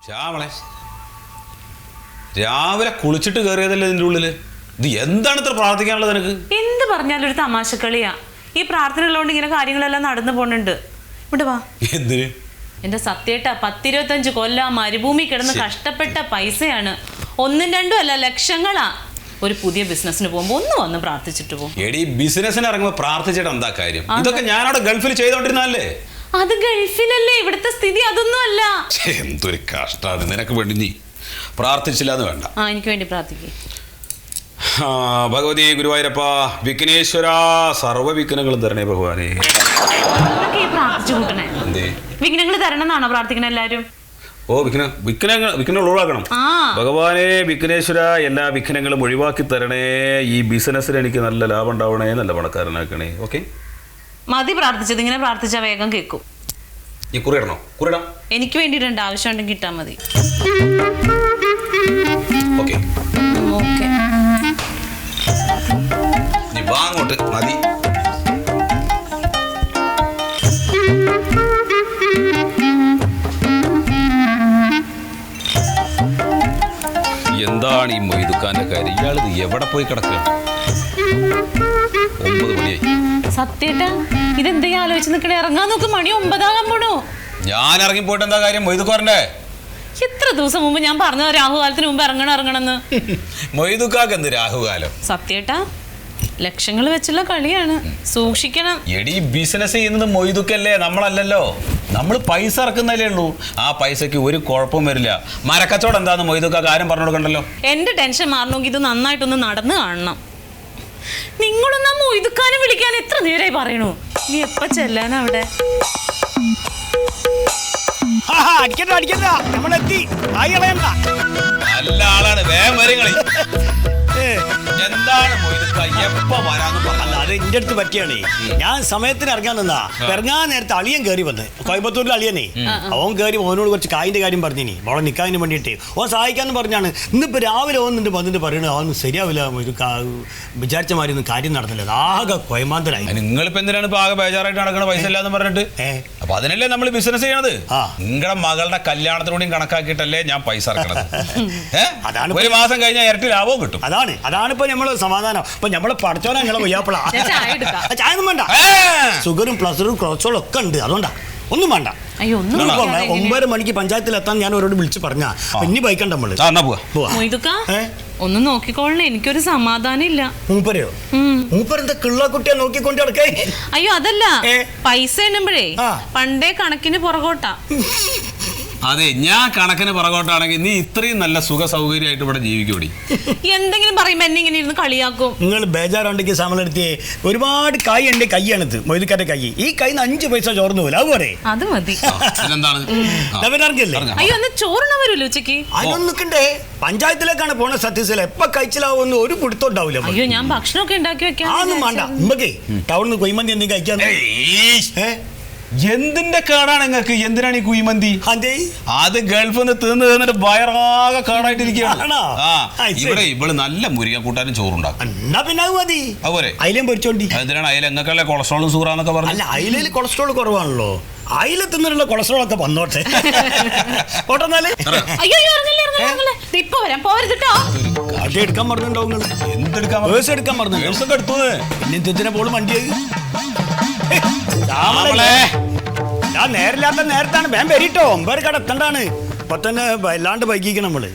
ശ്യാമളെ രാവിലെ കുളിച്ചിട്ട് കയറിയതല്ലേ ഇതിൻ്റെ ഉള്ളില്. ഇത് എന്താണ് ഇത്ര പ്രാർത്ഥിക്കാനുള്ളത് നിനക്ക്? എന്ത് പറഞ്ഞാലും ഒരു തമാശക്കളിയാ. ഈ പ്രാർത്ഥന ഉള്ളതുകൊണ്ട് ഇങ്ങനെ കാര്യങ്ങളെല്ലാം നടന്നു പോണുണ്ട്. ഇവിടെ വാ. എന്തിന്? എന്റെ സത്യേട്ട 10-25 കൊല്ലം മരുഭൂമി കിടന്ന് കഷ്ടപ്പെട്ട പൈസയാണ്. 1-2 അല്ല, ലക്ഷങ്ങളാ. ഒരു പുതിയ ബിസിനസ്സിന് പോകുമ്പോ ഒന്ന് വന്ന് പ്രാർത്ഥിച്ചിട്ട് പോകും. എടി ബിസിനസ്സിന് ഇറങ്ങുമ്പോ പ്രാർത്ഥിച്ചിട്ട് എന്താ കാര്യം? ഇതൊക്കെ ഞാനവിടെ ഗൾഫിൽ ചെയ്തോണ്ടിരുന്നല്ലേ. അത് ഗൾഫിലല്ലേ, ഇവിടുത്തെ സ്ഥിതി അതൊന്നും അല്ല. എന്തൊരു കഷ്ടാണ്. നിനക്ക് വേണ്ടി നീ പ്രാർത്ഥിച്ചില്ലാന്ന് വേണ്ട. എനിക്ക് വേണ്ടി പ്രാർത്ഥിക്കേ. ഭഗവതി ഗുരുവായൂരപ്പ വിഘ്നേശ്വര സർവ്വ വിഘ്നങ്ങളും തരണേ ഭഗവാനെ. പ്രാർത്ഥിച്ചു കൂട്ടണേ. വിഘ്നങ്ങൾ തരണം എന്നാണോ പ്രാർത്ഥിക്കണ എല്ലാരും? ഓ വിഘ്നങ്ങൾ ഒഴിവാക്കണം. ഭഗവാനെ വിഘ്നേശ്വര എല്ലാ വിഘ്നങ്ങളും ഒഴിവാക്കി തരണേ. ഈ ബിസിനസ്സിൽ എനിക്ക് നല്ല ലാഭം ഉണ്ടാവണേ, നല്ല പണക്കാരനാക്കണേ. ഓക്കെ, മതി പ്രാർത്ഥിച്ചത്. ഇങ്ങനെ പ്രാർത്ഥിച്ചാ വേഗം കേൾക്കും. നീ കുറിയിടണോ? കുറിയിടാം. എനിക്ക് വേണ്ടിയിട്ടുണ്ട്, ആവശ്യം ഉണ്ടെങ്കിൽ ഇട്ടാ മതി. ഓക്കെ ഓക്കെ, നീ വാ അങ്ങോട്ട്. മതി. എന്താണ് ഈ മൊയ്തുക്കാന്റെ കാര്യം? ഇയാളിത് എവിടെ പോയി കിടക്കുകയാണ്? 9 മണിയായി. സത്യേട്ടാ, ഇതെന്തെങ്കിലും ആലോചിച്ച് നിൽക്കണേ. ഇറങ്ങാൻ നോക്ക്, മണി 9 ആകാൻ പോണോ? ഞാൻ ഇറങ്ങി പോയിട്ട് എന്താ കാര്യം? മൊയ്തുക്കാരന്റെ എത്ര ദിവസം മുമ്പ് ഞാൻ പറഞ്ഞത് രാഹുകാലത്തിന് മുമ്പ് ഇറങ്ങണമെന്ന്. മൊയ്തുക്കാക്ക് എന്ത് രാഹുകാലം? സത്യേട്ടാ, ലക്ഷങ്ങൾ വെച്ചുള്ള കളിയാണ്, സൂക്ഷിക്കണം. എടി ബിസിനസ് ചെയ്യുന്നത് മൊയ്തുക്കല്ലേ, നമ്മളല്ലല്ലോ. നമ്മൾ പൈസ ഇറക്കുന്നതല്ലേ ഉള്ളൂ. ആ പൈസക്ക് ഒരു കുഴപ്പവും വരില്ല. മരക്കച്ചവടം എന്താന്ന് മൊയ്തുക്കാക്ക് ആരും പറഞ്ഞു കൊടുക്കണ്ടല്ലോ. എന്റെ ടെൻഷൻ മാറണമെങ്കിൽ ഇത് നന്നായിട്ടൊന്ന് നടന്നു കാണണം. നിങ്ങളൊന്ന് ആ മൊയ്തുക്കാനെ വിളിക്കാൻ എത്ര നേരമായി പറയണു. നീ എപ്പ ചെല്ലാൻ അവിടെ? നല്ല ആളാണ്, വേഗം വരങ്ങളി. എന്താണ് എപ്പോ വരാന്ന് പറഞ്ഞത്? അത് എന്റെ അടുത്ത് പറ്റിയാണേ. ഞാൻ സമയത്തിന് ഇറങ്ങാൻ നിന്നാ. ഇറങ്ങാൻ നേരത്തെ അളിയൻ കയറി വന്ന്, കോയമ്പത്തൂരിലെ അളിയനെ. അവൻ കയറി ഓനോട് കുറച്ച് കായിന്റെ കാര്യം പറഞ്ഞിനി, മോളെ നിക്കാതിന് വേണ്ടിയിട്ട്. ഓൻ സഹായിക്കാന്ന് പറഞ്ഞാണ്. ഇന്നിപ്പോ രാവിലെ ഓന്നിട്ട് വന്നിട്ട് പറയണ അതൊന്നും ശരിയാവില്ല, ഒരു വിചാരിച്ച മാതിരി ഒന്നും കാര്യം നടന്നില്ല. ആകെ കൊയമാന്തരായി. നിങ്ങളിപ്പോ എന്തിനാണ് ഇപ്പൊ ആകെ ബേജാറായിട്ട് നടക്കണ? പൈസ ഇല്ലാന്ന് പറഞ്ഞിട്ട്. അപ്പൊ അതിനല്ലേ നമ്മൾ ബിസിനസ് ചെയ്യണത്. നിങ്ങളുടെ മകളുടെ കല്യാണത്തിനൂടെയും കണക്കാക്കിയിട്ടല്ലേ ഞാൻ പൈസ ഇറക്കണത്. അതാണ് 1 മാസം കഴിഞ്ഞാൽ ഇരട്ടി ലാഭവും കിട്ടും. അതാണിപ്പോ നമ്മള് സമാധാനം. ഇപ്പൊ നമ്മളെ പഠിച്ചോനാ നിങ്ങളെ വയ്യാപ്പളാ. ചായ ഒന്നും വേണ്ട. ഷുഗറും പ്ലഷറും കൊളസ്ട്രോളും ഒക്കെ ഉണ്ട്. അതുകൊണ്ടാ ഒന്നും വേണ്ട. 9 മണിക്ക് പഞ്ചായത്തിലെത്താൻ ഞാൻ അവരോട് വിളിച്ച് പറഞ്ഞാ. ഇനി ബൈക്കണ്ട നമ്മള്. ഒന്ന് നോക്കിക്കോളണേ, എനിക്കൊരു സമാധാനം ഇല്ല. മൂപ്പരെയോ? മൂപ്പരെന്താ കിള്ള കുട്ടിയെ നോക്കിക്കൊണ്ട് നടക്കേ? അയ്യോ അതല്ല, പൈസ എണ്ണുമ്പോഴേ പണ്ടേ കണക്കിന് പുറകോട്ടാ. അതെ, ഞാൻ കണക്കിന് പുറകോട്ടാണെങ്കിൽ നീ ഇത്രയും നല്ല സുഖ സൗകര്യമായിട്ട് ഇവിടെ ജീവിക്കൂടി. എന്തെങ്കിലും പറയുമ്പോ എന്നെ ഇങ്ങനെ ഇരുന്ന് കളിയാക്കും. നിങ്ങൾ ബേജാറുണ്ടെങ്കിൽ സമലെടുത്തേ. ഒരുപാട് കൈ എന്റെ കൈയാണിത്, മൊയ്തുക്കാരുടെ കൈ. ഈ കൈന്ന് 5 പൈസ ചോർന്നു പോലെ. അതുപോലെ അത് മതി. അയ്യോ, ഒന്ന് ചോറിന വരുമല്ലോ ഉച്ചക്ക്. അതിനൊന്നും നിൽക്കണ്ടേ? പഞ്ചായത്തിലേക്കാണ് പോണ. സത്യത്തില് എപ്പ കഴിച്ചിലാവുന്ന ഒരു പിടുത്തം ഉണ്ടാവില്ല. അയ്യോ, ഞാൻ ഭക്ഷണമൊക്കെ ഉണ്ടാക്കി വെക്കാം. അതൊന്നും വേണ്ട. ഉമ്പക്കേ ടൗണിൽ കൊയ്മന്തി എന്തെങ്കിലും കഴിക്കാൻ. എന്തിന്റെ കേടാണ് നിങ്ങൾക്ക്? എന്തിനാണ് ഈ കുഴിമന്തി? അത് ഗൾഫിൽ നിന്ന് തിന്നിട്ട് വയറാകെ കേടായിട്ടിരിക്കുകയാണ്. ഇവിടെ ഇവള് നല്ല മുരിങ്ങ കൂട്ടാനും ചോറുണ്ടാക്കും. പിന്നെ അത് മതി. അതുപോലെ അയിലും പൊരിച്ചോണ്ടി. എന്തിനാണ് അയില? എങ്ങക്കല്ലേ കൊളസ്ട്രോളും സൂറാന്നൊക്കെ പറഞ്ഞു. അല്ല, അയിലയിൽ കൊളസ്ട്രോൾ കുറവാണല്ലോ. അയില തിന്നിട്ടുള്ള കൊളസ്ട്രോൾ ഒക്കെ വന്നോട്ടെ. എടുക്കാൻ പറഞ്ഞിട്ടുണ്ടാവും. എന്തെടുക്കാൻ പറഞ്ഞു? എടുത്തു. പിന്നെ പോളും വണ്ടിയായി. ഞാൻ നേരില്ലാത്ത നേരത്താണ്. വേം വരിട്ടോ. 9 കടത്തണ്ടാണ്. ഇപ്പൊ തന്നെ വല്ലാണ്ട് വൈകിക്കണം നമ്മള്.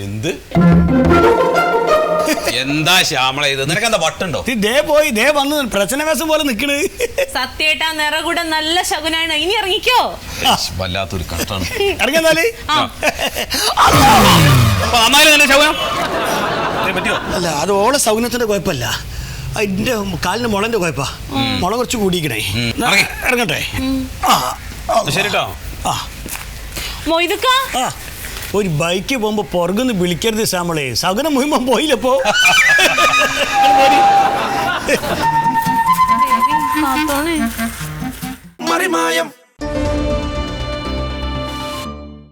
എന്ത് എന്താ ശ്യാമള ഇത്? നിനക്ക് എന്താ വട്ടുണ്ടോ? ദേ പോയി ദേ വന്ന് പ്രശ്നവേഷം പോലെ നിക്കണ്. സത്യേട്ടാ, നിറകൂടെ നല്ല ശകുനാണ്. ഇനി ഇറങ്ങിക്കോ. വല്ലാത്തൊരു കഷ്ടാണ്. ഇറങ്ങിയാല് അല്ല, അത് ഓളെ സൗകര്യത്തിന്റെ കുഴപ്പമില്ല. അതിന്റെ കാലിന് മുളന്റെ കുഴപ്പാ. മുള കുറച്ച് കൂടിക്കണേ. ഇറങ്ങട്ടെ. ശരിട്ടോ. മൊയ്തുക്കാ, ഒരു ബൈക്ക് പോകുമ്പോ പുറകുന്ന് വിളിക്കരുത് ശ്യാമളെ. സൗകര്യം മുഴുവൻ പോയില്ലപ്പോ. മറിമായം